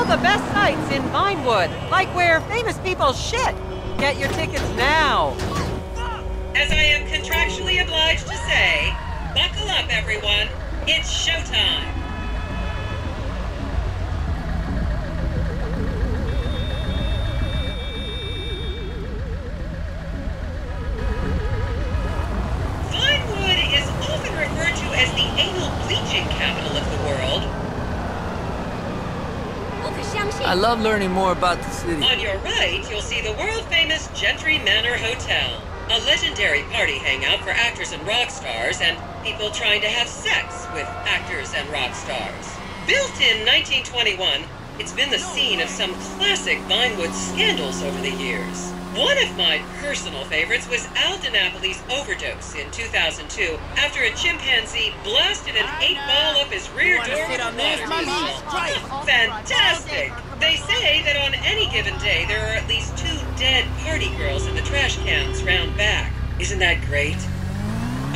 the best sights in Vinewood, like where famous people shit. Get your tickets now. As I am contractually obliged to say, buckle up, everyone. It's showtime. Vinewood is often referred to as the anal bleaching capital of the world. I love learning more about the city. On your right, you'll see the world-famous Gentry Manor Hotel, a legendary party hangout for actors and rock stars and people trying to have sex with actors and rock stars. Built in 1921, it's been the scene of some classic Vinewood scandals over the years. One of my personal favorites was Al DiNapoli's overdose in 2002 after a chimpanzee blasted an 8-ball up his rear door with a water pistol. Fantastic! They say that on any given day there are at least 2 dead party girls in the trash cans round back. Isn't that great?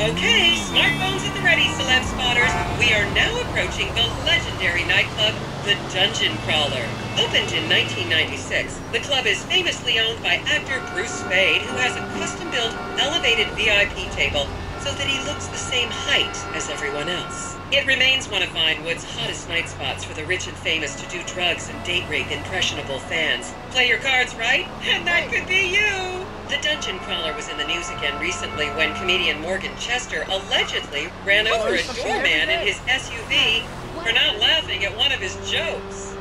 Okay, smartphones at the ready, celeb spotters. We are now approaching the legendary nightclub, the Dungeon Crawler. Opened in 1996, the club is famously owned by actor Bruce Spade, who has a custom-built, elevated VIP table so that he looks the same height as everyone else. It remains one of Vinewood's hottest night spots for the rich and famous to do drugs and date-rape impressionable fans. Play your cards right, and that could be you! The Dungeon Crawler was in the news again recently when comedian Morgan Chester allegedly ran over a doorman in his SUV for not laughing at one of his jokes.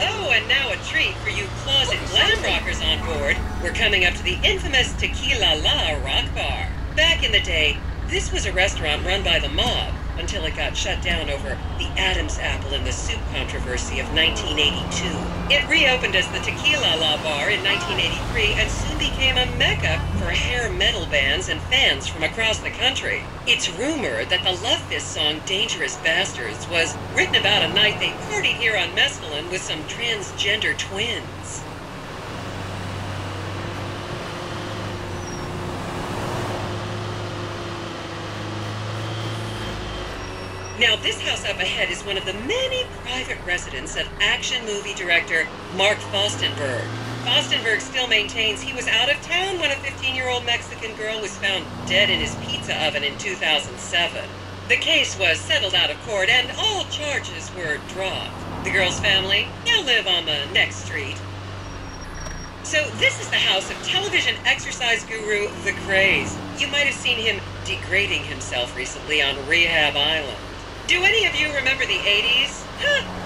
Oh, and now a treat for you closet glam rockers on board. We're coming up to the infamous Tequila La Rock Bar. Back in the day, this was a restaurant run by the mob until it got shut down over the Adam's apple in the soup controversy of 1982. It reopened as the Tequila La Bar in 1983 and soon became a mecca for hair metal bands and fans from across the country. It's rumored that the Love Fist song Dangerous Bastards was written about a night they partied here on Mescaline with some transgender twins. Now, this house up ahead is one of the many private residences of action movie director Mark Fostenberg. Fostenberg still maintains he was out of town when a 15-year-old Mexican girl was found dead in his pizza oven in 2007. The case was settled out of court and all charges were dropped. The girl's family now live on the next street. So this is the house of television exercise guru The Craze. You might have seen him degrading himself recently on Rehab Island. Do any of you remember the 80s?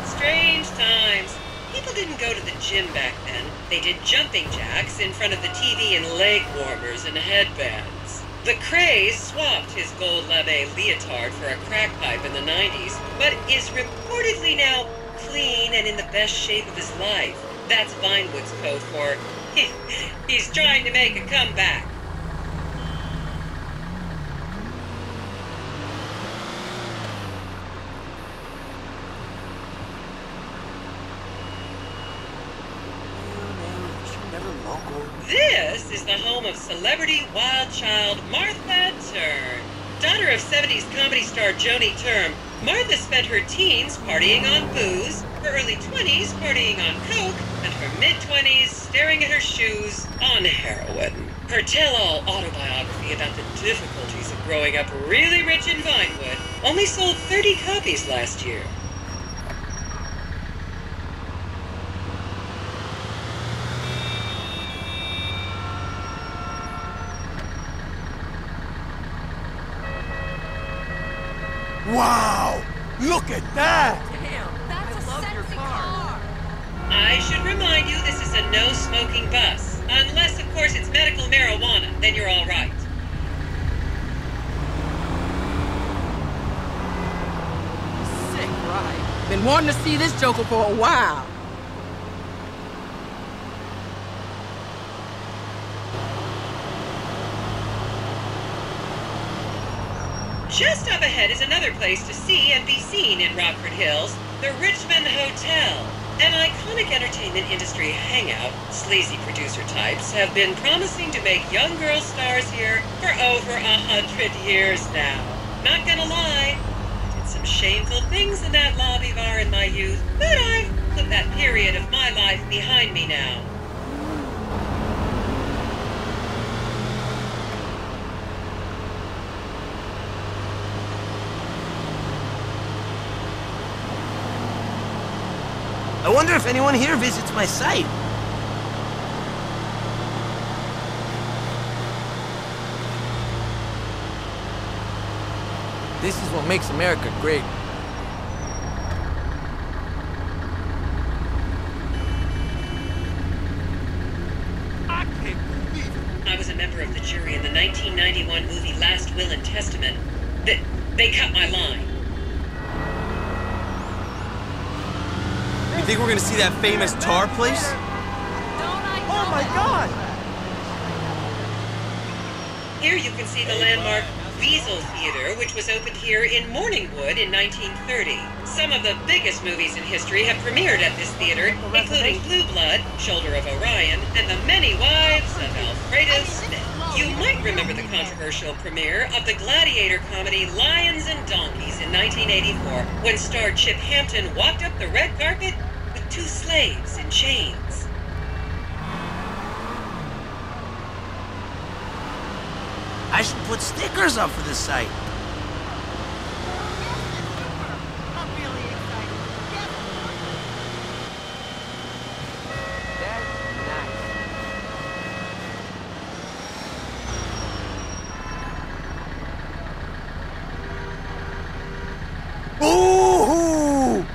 Strange times. People didn't go to the gym back then. They did jumping jacks in front of the TV and leg warmers and headbands. The Craze swapped his gold lame leotard for a crack pipe in the 90s, but is reportedly now clean and in the best shape of his life. That's Vinewood's code for he's trying to make a comeback. This is the home of celebrity wild child Martha Turn. Daughter of 70s comedy star Joni Term, Martha spent her teens partying on booze, her early 20s partying on coke, and her mid-20s staring at her shoes on heroin. Her tell-all autobiography about the difficulties of growing up really rich in Vinewood only sold 30 copies last year. Wow! Look at that! Damn, that's a sexy car. I should remind you this is a no-smoking bus. Unless, of course, it's medical marijuana, then you're all right. Sick ride. Been wanting to see this joker for a while. Just up ahead is another place to see and be seen in Rockford Hills, the Richmond Hotel. An iconic entertainment industry hangout, sleazy producer types have been promising to make young girl stars here for over 100 years now. Not gonna lie, it's an some shameful things in that lobby bar in my youth, but I've put that period of my life behind me now. I wonder if anyone here visits my site. This is what makes America great. I can't believe it. I was a member of the jury in the 1991 movie Last Will and Testament. They cut my line. You think we're gonna see that famous tar place? Oh my God! Here you can see the landmark Weasel Theater, which was opened here in Morningwood in 1930. Some of the biggest movies in history have premiered at this theater, including Blue Blood, Shoulder of Orion, and The Many Wives of Alfredo Smith. You might remember the controversial premiere of the gladiator comedy Lions and Donkeys in 1984, when star Chip Hampton walked up the red carpet with two slaves in chains. I should put stickers up for the site. I'm really excited. That's nice. Ooh!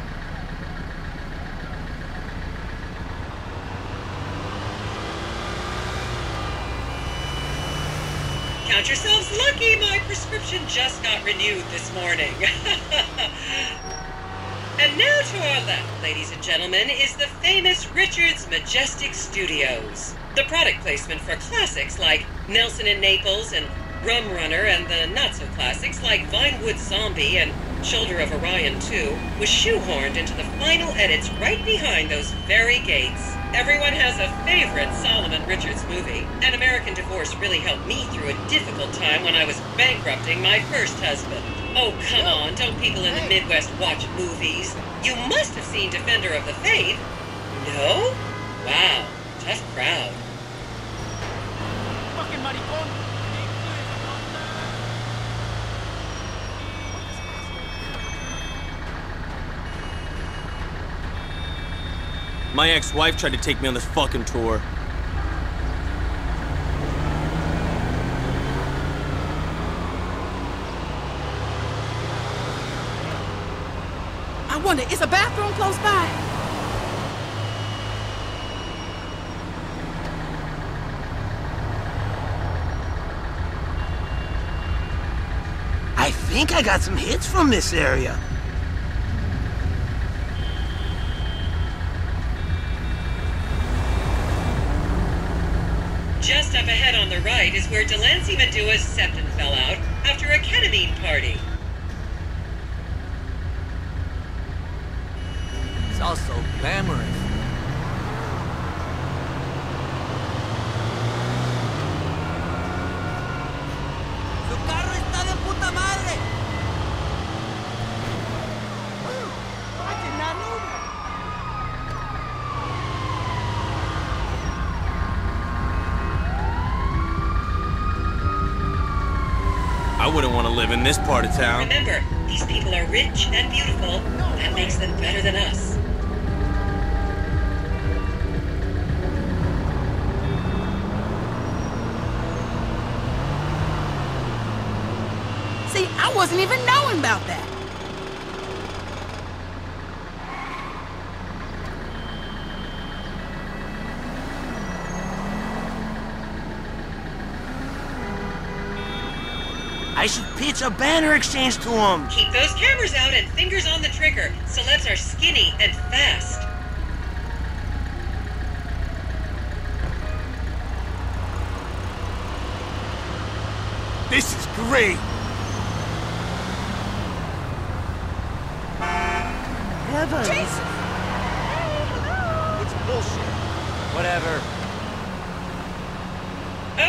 Count yourselves lucky, my prescription just got renewed this morning. And now to our left, ladies and gentlemen, is the famous Richard's Majestic Studios. The product placement for classics like Nelson and Naples and Rum Runner, and the not-so-classics like Vinewood Zombie and Shoulder of Orion 2 was shoehorned into the final edits right behind those very gates. Everyone has a favorite Solomon Richards movie. An American Divorce really helped me through a difficult time when I was bankrupting my first husband. Oh, come on, don't people in the Midwest watch movies? You must have seen Defender of the Faith. No? Wow, tough crowd. Fucking maricón. My ex-wife tried to take me on this fucking tour. I wonder, is a bathroom close by? I think I got some hits from this area. Just up ahead on the right is where Delancey Medua's septon fell out after a ketamine party. It's also glamorous. ¡Su carro está de puta madre! I did not know that. I wouldn't want to live in this part of town. Remember, these people are rich and beautiful. That makes them better than us. See, I wasn't even knowing about that. I should pitch a banner exchange to him. Keep those cameras out and fingers on the trigger. Celebs are skinny and fast. This is great. Heaven. Jesus! It's bullshit. Whatever.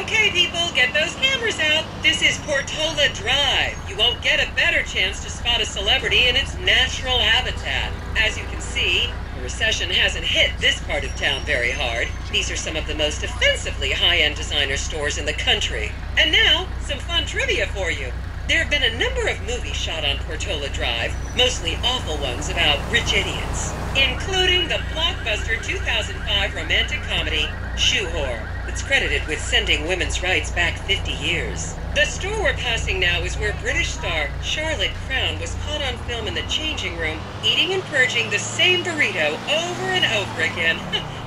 Okay, people, get those cameras out. This is Portola Drive. You won't get a better chance to spot a celebrity in its natural habitat. As you can see, the recession hasn't hit this part of town very hard. These are some of the most offensively high-end designer stores in the country. And now, some fun trivia for you. There have been a number of movies shot on Portola Drive, mostly awful ones about rich idiots, including the blockbuster 2005 romantic comedy, Shoe Whore. It's credited with sending women's rights back 50 years. The store we're passing now is where British star Charlotte Crown was caught on film in the changing room, eating and purging the same burrito over and over again,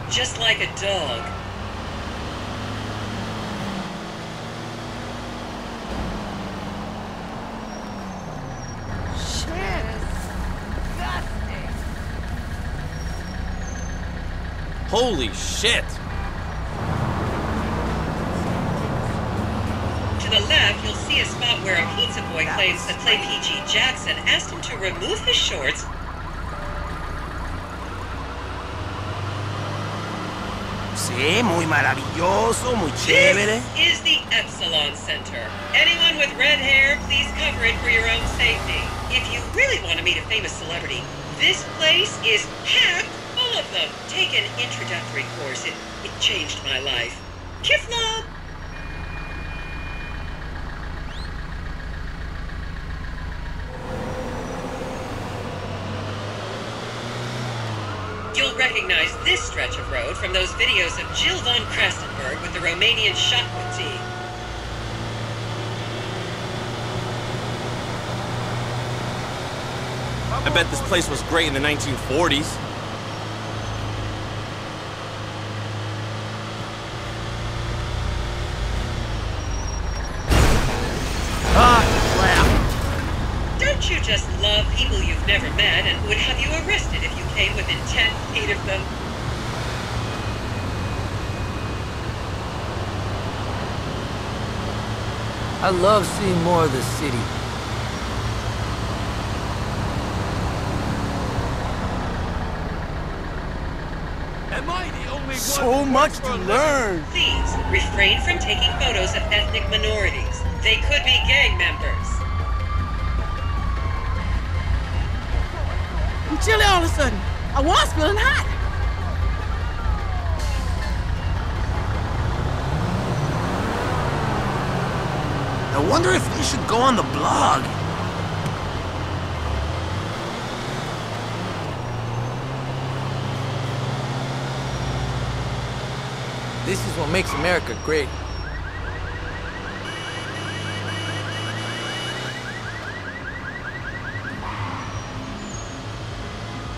just like a dog. Holy shit! To the left, you'll see a spot where a pizza boy claims that Clay P.G. Jackson asked him to remove his shorts. Sí, muy maravilloso, muy chévere. This is the Epsilon Center. Anyone with red hair, please cover it for your own safety. If you really want to meet a famous celebrity, this place is packed full of them. Take an introductory course. It changed my life. Kifla! You'll recognize this stretch of road from those videos of Jill von Krastenberg with the Romanian shotgunsy. I bet this place was great in the 1940s. Don't you just love people you've never met and would have you arrested if you came within 10 feet of them? I love seeing more of the city. Am I the only one? So much to learn. Please, refrain from taking photos of ethnic minorities. They could be gang members. I'm chilly all of a sudden. I was feeling hot. I wonder if they should go on the blog. This is what makes America great.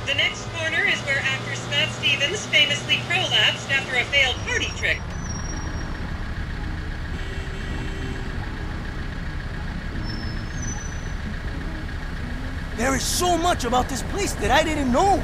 The next corner is where actor Scott Stevens famously prolapsed after a failed party trick. There is so much about this place that I didn't know.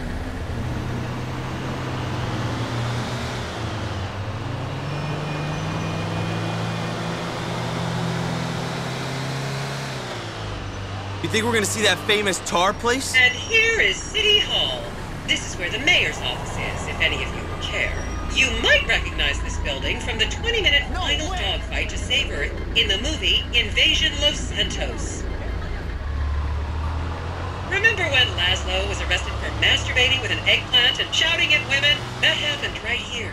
You think we're gonna see that famous tar place? And here is City Hall. This is where the mayor's office is, if any of you care. You might recognize this building from the 20-minute final dogfight to save Earth in the movie Invasion Los Santos. Remember when Laszlo was arrested for masturbating with an eggplant and shouting at women? That happened right here.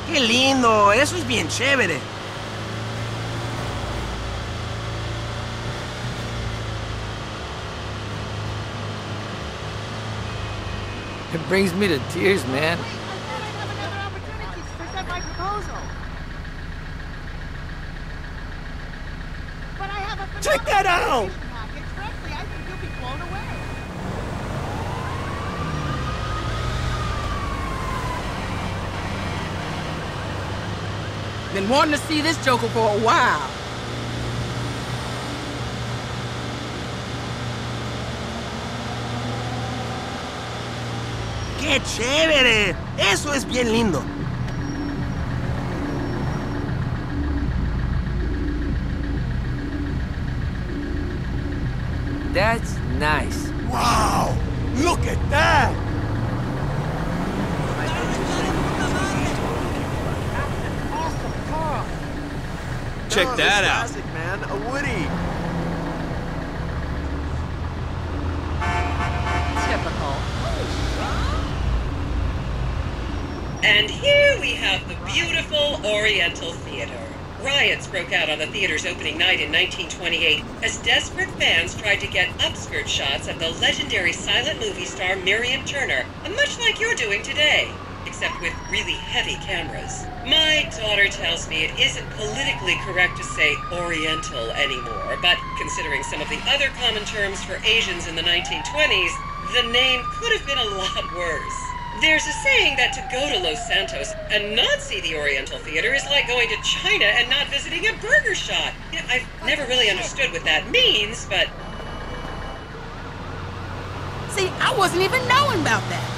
Qué lindo, eso es bien chévere. It brings me to tears, man. I thought I'd have another opportunity to present my proposal. But I have a Check that out! package. Frankly, I think you'll be blown away. Been wanting to see this Joker for a while. ¡Qué chévere! Eso es bien lindo. That's nice. Wow! Look at that! check that out. Classic, man. A Woody. Typical. And here we have the beautiful Oriental Theater. Riots broke out on the theater's opening night in 1928 as desperate fans tried to get upskirt shots of the legendary silent movie star Miriam Turner, much like you're doing today, except with really heavy cameras. My daughter tells me it isn't politically correct to say Oriental anymore, but considering some of the other common terms for Asians in the 1920s, the name could have been a lot worse. There's a saying that to go to Los Santos and not see the Oriental Theater is like going to China and not visiting a burger shop. You know, I've never really understood what that means, but... See, I wasn't even knowing about that.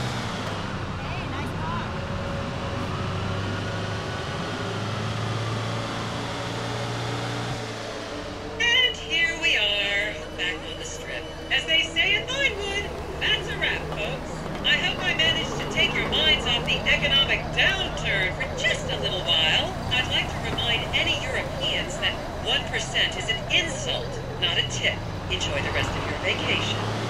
And here we are, back on the strip. As they say in Vinewood, that's a wrap, folks. I hope I managed to take your minds off the economic downturn for just a little while. I'd like to remind any Europeans that 1% is an insult, not a tip. Enjoy the rest of your vacation.